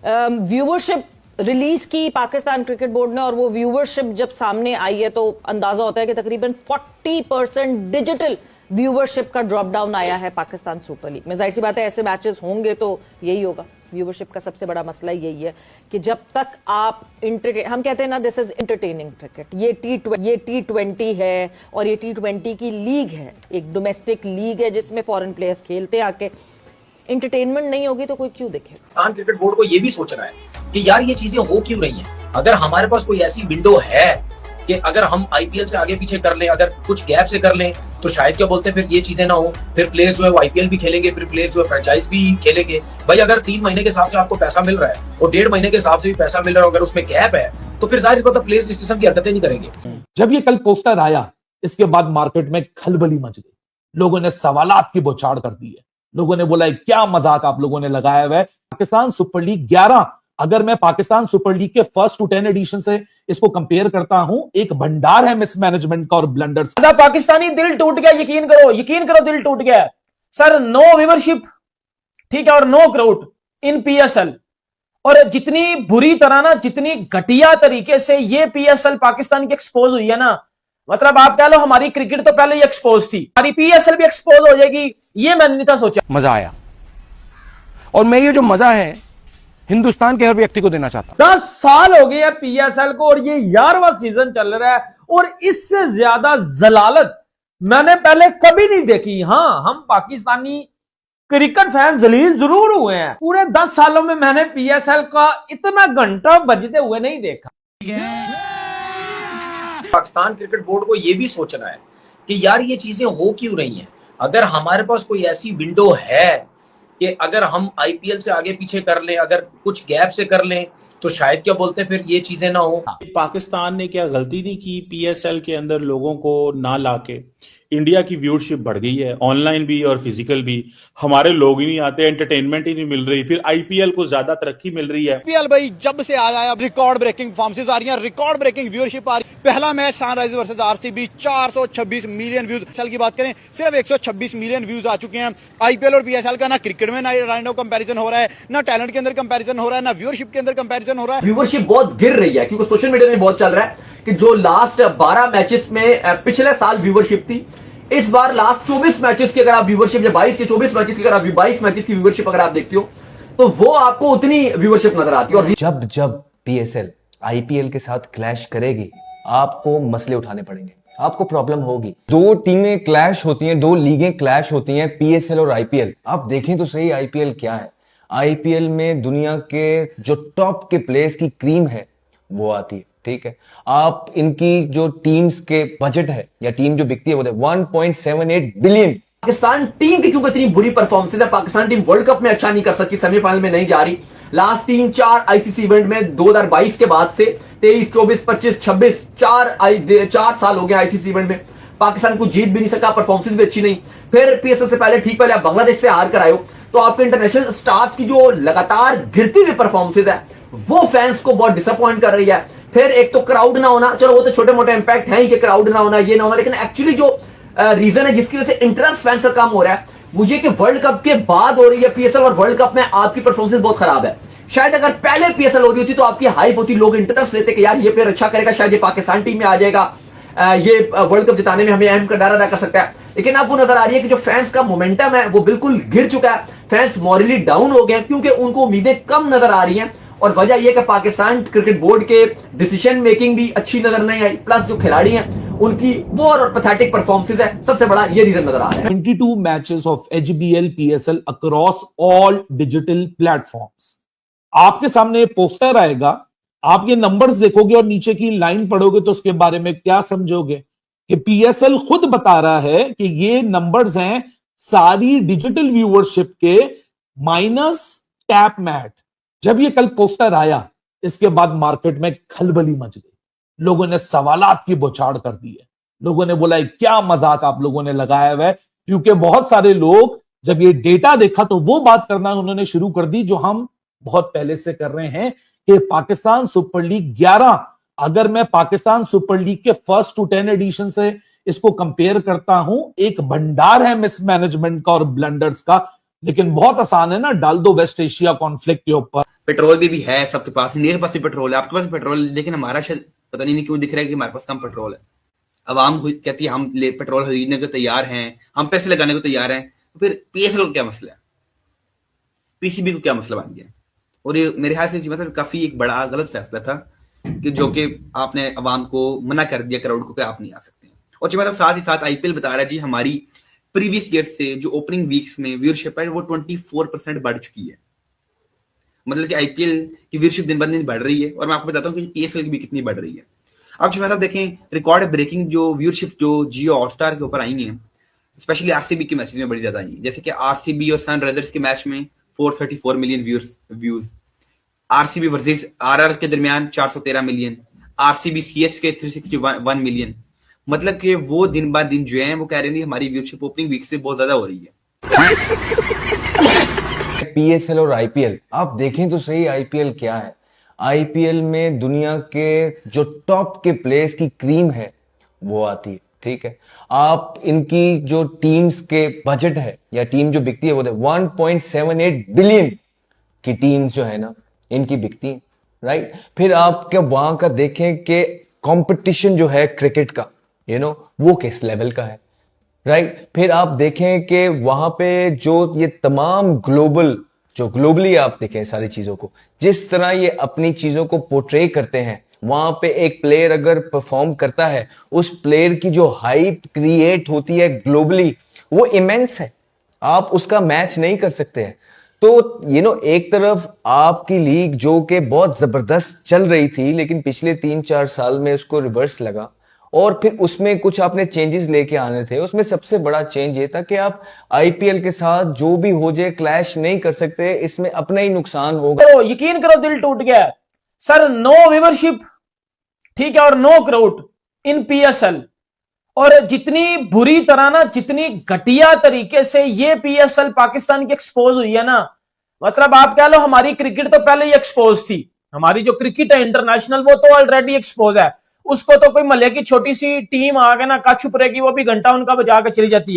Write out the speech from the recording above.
Viewership release की Pakistan cricket board ने, और वो व्यूवरशिप जब सामने आई है तो अंदाजा होता है कि तकरीबन 40% डिजिटल व्यूवरशिप का ड्रॉप डाउन आया है पाकिस्तान सुपर लीग में। जाहिर सी बात है ऐसे मैचेस होंगे तो यही होगा। व्यूवरशिप का सबसे बड़ा मसला यही है कि जब तक आप हम कहते हैं ना, दिस इज एंटरटेनिंग क्रिकेट। ये T20 है और ये T20 की लीग है, एक डोमेस्टिक लीग है जिसमें फॉरेन प्लेयर्स खेलते आके। एंटरटेनमेंट नहीं होगी तो कोई क्यों देखेगा? पाकिस्तान क्रिकेट बोर्ड को ये भी सोचना है कि यार ये चीजें हो क्यों रही हैं। अगर हमारे पास कोई ऐसी विंडो है कि अगर हम आईपीएल से आगे पीछे कर लें, अगर कुछ गैप से कर लें, तो शायद क्या बोलते हैं फिर ये चीजें ना हो, फिर प्लेयर्स जो है वो आईपीएल भी खेलेंगे, फिर प्लेयर्स जो है फ्रेंचाइज भी खेलेंगे। भाई अगर 3 महीने के हिसाब से आपको पैसा मिल रहा है और 1.5 महीने के हिसाब से भी पैसा मिल रहा है, अगर उसमें गैप है तो फिर जाहिर बात है प्लेयर्स इस किस्म की हरकतें नहीं करेंगे। जब ये कल पोस्टर आया, इसके बाद मार्केट में खलबली मच गई। लोगों ने सवालात की बौछार कर दी है। लोगों ने बोला क्या मजाक आप लोगों ने लगाया हुआ है। पाकिस्तान सुपर लीग 11, अगर मैं पाकिस्तान सुपर लीग के फर्स्ट टू 10 एडिशन से इसको कंपेयर करता हूं, एक भंडार है मिसमैनेजमेंट का और ब्लंडर्स। पाकिस्तानी दिल टूट गया, यकीन करो दिल टूट गया सर। नो व्यूवरशिप, ठीक है, और नो क्राउड इन पीएसएल। और जितनी बुरी तरह ना, जितनी घटिया तरीके से ये पीएसएल पाकिस्तान की एक्सपोज हुई है ना, मतलब आप कह लो हमारी क्रिकेट तो पहले ही एक्सपोज थी, हमारी पीएसएल भी एक्सपोज हो जाएगी, ये मैंने नहीं था सोचा। मजा आया, और मैं ये जो मजा है हिंदुस्तान के हर व्यक्ति को देना चाहता हूं। 10 साल हो गए हैं पीएसएल को और ये 11वां सीजन चल रहा है, और इससे ज्यादा जलालत मैंने पहले कभी नहीं देखी। हाँ, हम पाकिस्तानी क्रिकेट फैन जलील जरूर हुए हैं, पूरे 10 सालों में मैंने पीएसएल का इतना घंटा बजते हुए नहीं देखा। पाकिस्तान क्रिकेट बोर्ड को यह भी सोचना है कि यार ये चीजें हो क्यों रही हैं। अगर हमारे पास कोई ऐसी विंडो है कि अगर हम आईपीएल से आगे पीछे कर लें, अगर कुछ गैप से कर लें, तो शायद क्या बोलते हैं फिर ये चीजें ना हो। पाकिस्तान ने क्या गलती नहीं की पीएसएल के अंदर लोगों को ना लाके? इंडिया की व्यूअरशिप बढ़ गई है, ऑनलाइन भी और फिजिकल भी। हमारे लोग ही नहीं आते, एंटरटेनमेंट ही नहीं मिल रही, फिर आईपीएल को ज्यादा तरक्की मिल रही है। आईपीएल भाई जब से आया रिकॉर्ड ब्रेकिंग परफॉर्मेंसेस आ रही हैं, रिकॉर्ड ब्रेकिंग व्यूअरशिप आ रही है। पहला match Sunrisers versus RCB, 426 million views. साल की बात करें सिर्फ 126 मिलियन व्यूज आ चुके हैं। आईपीएल और पीएसएल का ना क्रिकेट में ना कंपैरिजन हो रहा है, ना टैलेंट के अंदर कंपैरिजन हो रहा है, ना व्यूअरशिप के अंदर कंपैरिजन हो रहा है। व्यूअरशिप बहुत गिर रही है क्योंकि सोशल मीडिया में बहुत चल रहा है कि जो लास्ट 12 मैचेस में पिछले साल व्यूअरशिप थी, इस बार लास्ट 24 मैचेस की अगर आप व्यूअरशिप, या 22 या 24 मैचेस की अगर आप 22 मैचेस की व्यूअरशिप अगर आप देखते हो तो वो आपको उतनी व्यूअरशिप नजर आती है। और जब पीएसएल आईपीएल के साथ क्लैश करेगी, आपको मसले उठाने पड़ेंगे, आपको प्रॉब्लम होगी। 2 टीमें क्लैश होती हैं, 2 लीगें क्लैश होती हैं, पीएसएल और आईपीएल। आप देखें तो सही आईपीएल क्या है। आईपीएल में दुनिया के जो टॉप के प्लेयर्स की क्रीम है वो आती है, ठीक है। आप इनकी जो टीम्स के बजट है या टीम जो बिकती है वो 1.78 बिलियन। पाकिस्तान टीम की क्योंकि इतनी बुरी परफॉर्मेंस है, पाकिस्तान टीम वर्ल्ड कप में अच्छा नहीं कर सकती, सेमीफाइनल में नहीं जा रही। लास्ट 3-4 आईसीसी इवेंट में 2022 के बाद से 23, 24, 25, 26 4 साल हो गए आईसीसी इवेंट में पाकिस्तान को जीत भी नहीं सका, परफॉर्मेंस भी अच्छी नहीं। फिर पीएसएल से पहले आप बांग्लादेश से हार कर आए हो, तो आपके इंटरनेशनल स्टार्स की जो लगातार गिरती हुई परफॉर्मेंस है वो फैंस को बहुत डिसअपॉइंट कर रही है। फिर एक तो क्राउड ना होना, चलो वो तो छोटे मोटे इंपैक्ट है ही कि क्राउड ना होना, ये ना होना, लेकिन एक्चुअली जो रीजन है जिसकी वजह से इंटरेस्ट फैंस का कम हो रहा है वो ये कि वर्ल्ड कप के बाद हो रही है पीएसएल, और वर्ल्ड कप में आपकी परफॉर्मेंस बहुत खराब है। शायद अगर पहले पीएसएल हो रही होती तो आपकी हाइप होती, लोग इंटरेस्ट लेते कि यार ये प्लेयर अच्छा करेगा, शायद ये पाकिस्तान टीम में आ जाएगा, ये वर्ल्ड कप जिताने में हमें अहम किरदार अदा कर सकता है। लेकिन आपको नजर आ रही है कि जो फैंस का मोमेंटम है वो बिल्कुल गिर चुका है। फैंस मॉरली डाउन हो गए क्योंकि उनको उम्मीदें कम नजर आ रही हैं, और वजह यह कि पाकिस्तान क्रिकेट बोर्ड के डिसीजन मेकिंग भी अच्छी नजर नहीं आई, प्लस जो खिलाड़ी हैं उनकी बोर और पैथेटिक परफॉर्मेंस है, सबसे बड़ा ये रीजन नजर आ रहा है। 22 matches of HBL PSL across all digital platforms. आपके सामने पोस्टर आएगा, आप ये नंबर्स देखोगे और नीचे की लाइन पढ़ोगे तो उसके बारे में क्या समझोगे कि पीएसएल खुद बता रहा है कि ये नंबर्स हैं सारी डिजिटल व्यूअरशिप के माइनस टैप मैट। जब ये कल पोस्टर आया, इसके बाद मार्केट में खलबली मच गई। लोगों ने सवालात की बौछार कर दी है। लोगों ने बोला क्या मजाक आप लोगों ने लगाया हुआ है, क्योंकि बहुत सारे लोग जब ये डेटा देखा तो वो बात करना उन्होंने शुरू कर दी जो हम बहुत पहले से कर रहे हैं कि पाकिस्तान सुपर लीग 11, अगर मैं पाकिस्तान सुपर लीग के फर्स्ट टू 10 एडिशन से इसको कंपेयर करता हूं, एक भंडार है मिसमैनेजमेंट का और ब्लंडर्स का। लेकिन बहुत आसान है ना, डाल दो वेस्ट एशिया कॉन्फ्लिक्ट के ऊपर, पेट्रोल भी है सबके पास, इंडिया के पास भी पेट्रोल है, आपके पास पेट्रोल, लेकिन हमारा शायद पता नहीं क्यों दिख रहा है कि हमारे पास कम पेट्रोल है। अवाम कहती है हम पेट्रोल खरीदने को तैयार हैं, हम पैसे लगाने को तैयार हैं, तो फिर पीएसएल को क्या मसला है, पीसीबी को क्या मसला बन गया? और ये मेरे ख्याल से मतलब काफी एक बड़ा गलत फैसला था कि जो कि आपने अवाम को मना कर दिया क्राउड को कि आप नहीं आ सकते। और जी मतलब साथ ही साथ आईपीएल बता रहा है जी हमारी प्रीवियस ईयर से जो ओपनिंग वीक्स में व्यूअरशिप है वो 24% बढ़ चुकी है। मतलब कि आईपीएल की व्यूअरशिप दिन ब दिन बढ़ रही है, और मैं आपको बताता हूँ कि पीएसएल की भी कितनी बढ़ रही है। अब जो मतलब देखें रिकॉर्ड ब्रेकिंग जो व्यूअरशिप जो जियो हॉटस्टार के ऊपर आई हैं, स्पेशली आरसीबी के मैचेस में बड़ी ज्यादा आई है। जैसे कि आरसीबी और सनराइजर्स के मैच में 434 million views, RCB versus RR के दरमियान 413 मिलियन, आरसीबी सीएसके 361 मिलियन। मतलब कि वो दिन बाद दिन जो है वो कह रहे हैं हमारी व्यूअरशिप ओपनिंग वीक से बहुत ज्यादा हो रही है। पीएसएल और आईपीएल आप देखें तो सही, आईपीएल क्या है? आईपीएल में दुनिया के जो टॉप के प्लेयर्स की क्रीम है वो आती है, ठीक है। आप इनकी जो टीम्स के बजट है या टीम जो बिकती है वो 1.78 बिलियन की टीम्स जो है ना इनकी बिकती है, राइट। फिर आप क्या वहां का देखें कि कंपटीशन जो है क्रिकेट का वो किस लेवल का है, राइट। फिर आप देखें कि वहां पे जो ये तमाम ग्लोबली आप देखें सारी चीजों को, जिस तरह ये अपनी चीजों को पोर्ट्रे करते हैं, वहां पे एक प्लेयर अगर परफॉर्म करता है उस प्लेयर की जो हाइप क्रिएट होती है ग्लोबली वो इमेंस है, आप उसका मैच नहीं कर सकते हैं। तो एक तरफ आपकी लीग जो कि बहुत जबरदस्त चल रही थी लेकिन पिछले 3-4 साल में उसको रिवर्स लगा, और फिर उसमें कुछ आपने चेंजेस लेके आने थे। उसमें सबसे बड़ा चेंज ये था कि आप आईपीएल के साथ जो भी हो जाए क्लैश नहीं कर सकते, इसमें अपना ही नुकसान होगा। करो यकीन करो दिल टूट गया सर, नो व्यूअरशिप, ठीक है, और नो क्राउड इन पीएसएल। और जितनी बुरी तरह ना, जितनी घटिया तरीके से ये पीएसएल पाकिस्तान की एक्सपोज हुई है ना, मतलब आप कह लो हमारी क्रिकेट तो पहले ही एक्सपोज थी, हमारी जो क्रिकेट है इंटरनेशनल वो तो ऑलरेडी एक्सपोज है, उसको तो कोई मले की छोटी सी टीम आ गए ना कछ उपरेगी, वो भी घंटा उनका बजा के चली जाती है।